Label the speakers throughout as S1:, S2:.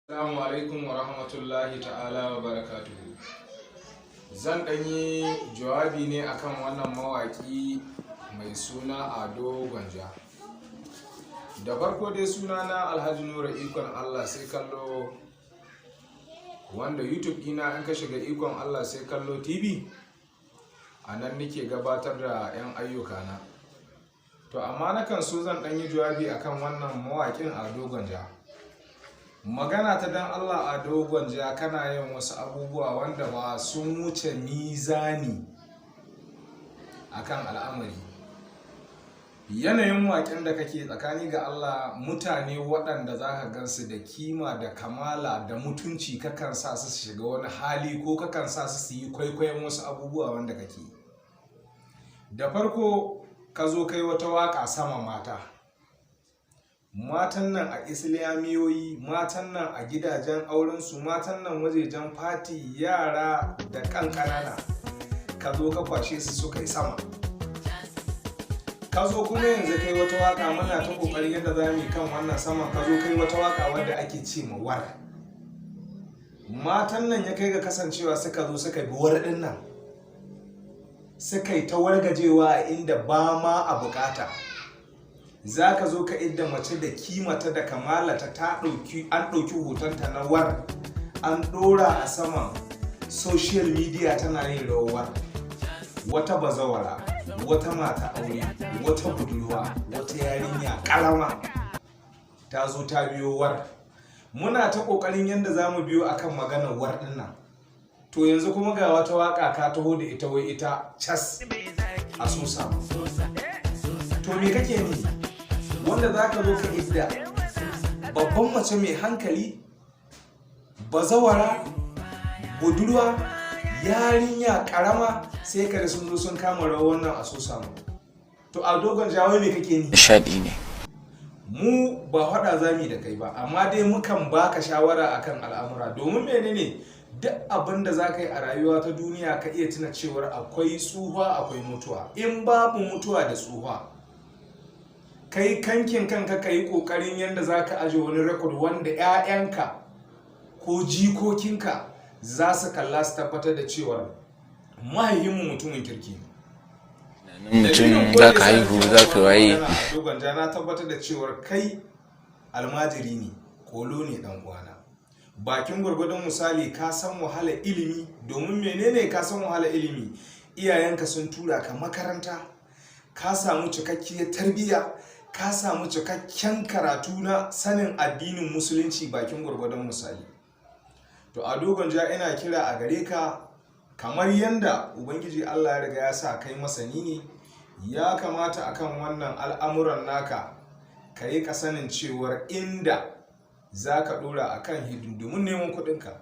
S1: Assalamu alaikum wa rahmatullahi ta'ala wa barakatuhu. Zan ɗanyi jawabi ne akan wannan mawaƙi mai suna ADO GWANJA. Da farko dai sunana Alhaji Nura Ikon Allah sai kallo, wanda YouTube ɗina in ka shiga Ikon Allah sai kallo TV, a nan nake gabatar da 'yan ayyukana. To amma nakan so zan ɗanyi jawabi akan wannan mawaƙin ADO GWANJA. Magana ta dan Allah, ADO GWANJA kana yin wasu abubuwa wanda ba sun wuce mizani akan al'amari. Yanayin waƙen da kake tsakani ga Allah, mutane waɗanda za ka gansu da kima da kamala da mutunci kakan sa su shiga wani hali ko kakan sa su yi kwaikwayon wasu abubuwa wanda kake. Da farko ka zo kai wata waƙa sama mata. Matan nan a islamiyoyi, matan nan a gidajen aurensu, matan nan wajejen fati, yara da ƙanƙanana, ka zo ka kwashe su suka yi sama. Ka zo kuma yanzu kai wata waka, muna ta ƙoƙarin yadda za mu yi kan wannan sama. Ka zo kai wata waka wadda ake ce ma war. Matan nan ya kai ga kasancewa suka zo suka bi war ɗin nan, suka yi ta wargajewa a inda ba ma a bukata. Za ka zo ka idda mace da kimata da kamalata an ɗauki hotonta na war, an ɗora a saman social media tana yin rawar. Wata bazawara, wata mata aure, wata budurwa, wata yarinya ƙarama ta zo ta biyo war. Muna ta ƙoƙarin yadda za mu biyo akan maganar war ɗin nan. To yanzu kuma ga wata waƙa ka taho da ita, wai ita cas a so samu. To me kake ni? Wanda za ka zo ka idda babban mace mai hankali, bazawara, budurwa, yarinya karama, sai ka da sun zo sun kama rawar wannan a so samu. To ADO GWANJA wai me kake ni?
S2: Nishadi ne.
S1: Mu ba faɗa zami da kai ba, amma dai mukan baka shawara akan al'amura. Domin menene? Duk abin da za ka yi a rayuwa ta duniya ka iya tuna cewar akwai tsufa akwai mutuwa. In babu mutuwa da tsufa, kai kankin kanka ka yi ƙoƙarin yadda za ka aje wani rekod wanda 'ya'yanka ko jikokinka za su kalla su tabbatar da cewar mahaihinmu mutumin kirki ne.
S2: Mutum za ka haihu za ka waye.
S1: ADO GWANJA na tabbatar da cewar kai almajiri ne, kolo ne dan uwana. Bakin gwargwadon misali ka san wahala ilimi. Domin menene ka san wahala ilimi? Iyayenka sun tura ka makaranta, ka samu cikakkiyar tarbiyya, ka samu cikakken karatu na sanin addinin musulunci bakin gwargwadon misali. To ADO GWANJA ina kira a gare ka, kamar yanda ubangiji Allah ya riga ya sa kai masani ne, ya kamata akan wannan al'amuran naka ka yi ka sanin cewar inda za ka dora akan hidindimun neman kuɗinka.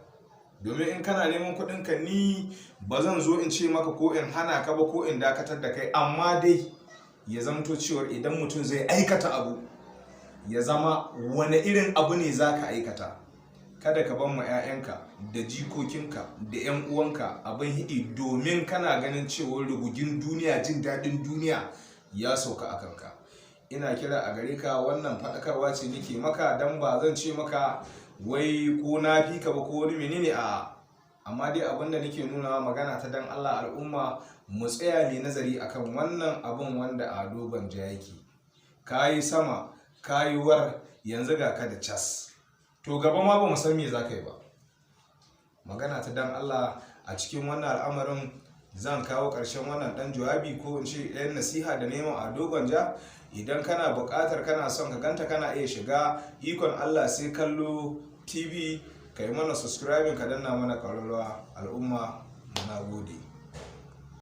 S1: Domin in kana neman kuɗinka, ni ba zan zo in ce maka ko in hana ka ba ko in dakatar da kai, amma dai ya zamto cewar idan mutum zai aikata abu, ya zama wane irin abu ne za ka aikata. Kada ka ban ma 'ya'yanka da jikokinka da 'yan uwanka abin hidi, domin kana ganin cewar rugugin duniya, jin daɗin duniya ya sauka a kanka. Ina kira a gare ka, wannan faɗakarwa ce nake maka, don ba zan ce maka wai ko na fi ka ba ko wani menene a. Amma dai abin da nake nuna magana ta dan Allah, al'umma mu tsaya mai nazari akan wannan abin wanda ADO GWANJA yake. Kayi sama, kayi war, yanzu ga ka da cas. To gaba ma ba mu san me za ka yi ba. Magana ta dan Allah, a cikin wannan al'amarin zan kawo ƙarshen wannan ɗan jawabi ko in ce ɗayan nasiha da neman ADO GWANJA. Idan kana buƙatar kana son ka ganta, kana iya shiga Ikon Allah sai kallo TV, ka yi mana subscribing, ka danna mana ƙararrawa. Al'umma, na gode.